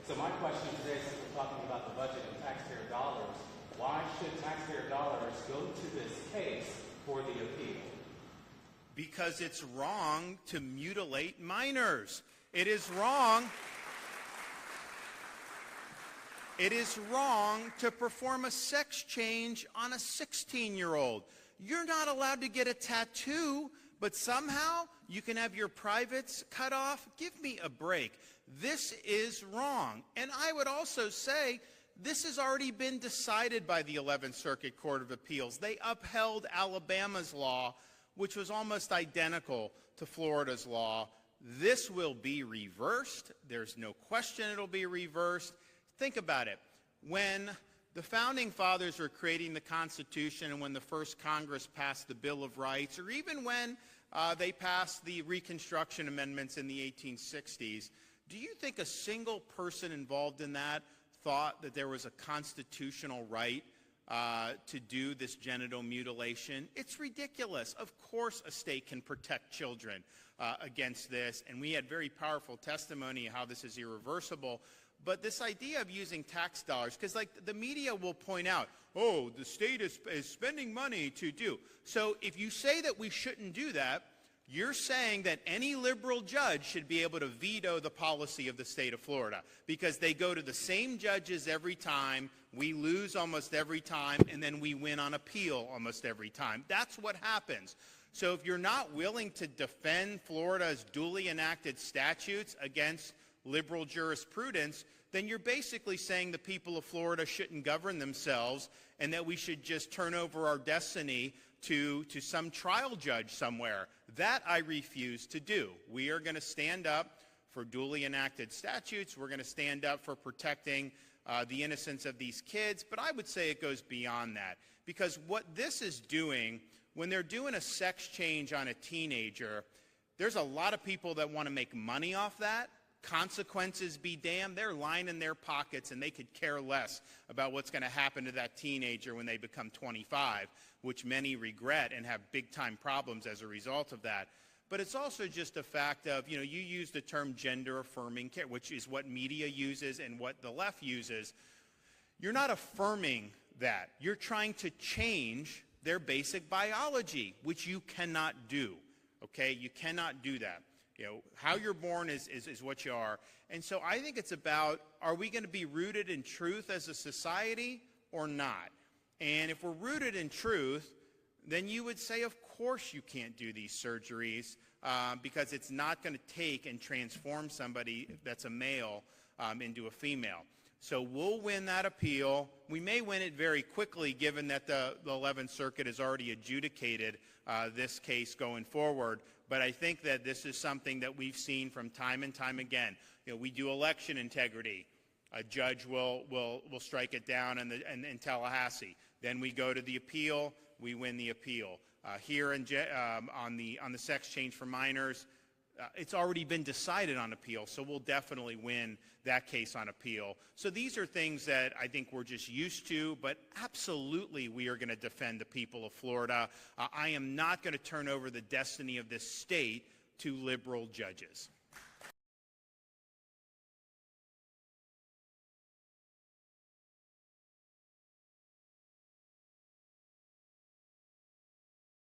So my question today, since we're talking about the budget and taxpayer dollars, why should taxpayer dollars go to this case for the appeal? Because it's wrong to mutilate minors. It is wrong. It is wrong to perform a sex change on a 16-year-old. You're not allowed to get a tattoo, but somehow you can have your privates cut off. Give me a break. This is wrong. And I would also say this has already been decided by the 11th Circuit Court of Appeals. They upheld Alabama's law, which was almost identical to Florida's law. This will be reversed. There's no question it'll be reversed. Think about it. When the Founding Fathers were creating the Constitution and when the first Congress passed the Bill of Rights, or even when they passed the Reconstruction Amendments in the 1860s, do you think a single person involved in that thought that there was a constitutional right to do this genital mutilation? It's ridiculous. Of course a state can protect children against this, and we had very powerful testimony how this is irreversible. But this idea of using tax dollars, because like the media will point out, oh, the state is spending money to do. So if you say that we shouldn't do that, you're saying that any liberal judge should be able to veto the policy of the state of Florida because they go to the same judges every time, we lose almost every time, and then we win on appeal almost every time. That's what happens. So if you're not willing to defend Florida's duly enacted statutes against liberal jurisprudence, then you're basically saying the people of Florida shouldn't govern themselves and that we should just turn over our destiny to some trial judge somewhere. That I refuse to do. We are going to stand up for duly enacted statutes. We're going to stand up for protecting the innocence of these kids. But I would say it goes beyond that. Because what this is doing, when they're doing a sex change on a teenager, there's a lot of people that want to make money off that. Consequences be damned. They're lining their pockets and they could care less about what's going to happen to that teenager when they become 25, which many regret and have big time problems as a result of that. But it's also just a fact of, you use the term gender-affirming care, which is what media uses and what the left uses. You're not affirming that. You're trying to change their basic biology, which you cannot do. Okay? You cannot do that. How you're born is what you are. And so I think it's about, are we going to be rooted in truth as a society or not? And if we're rooted in truth, then you would say, of course you can't do these surgeries because it's not going to take and transform somebody that's a male into a female. So we'll win that appeal. We may win it very quickly given that the 11th Circuit has already adjudicated this case going forward. But I think that this is something that we've seen from time and time again. We do election integrity. A judge will strike it down in Tallahassee. Then we go to the appeal. We win the appeal. Here on the sex change for minors, it's already been decided on appeal, so we'll definitely win that case on appeal. So these are things that I think we're just used to, but absolutely we are going to defend the people of Florida. I am not going to turn over the destiny of this state to liberal judges.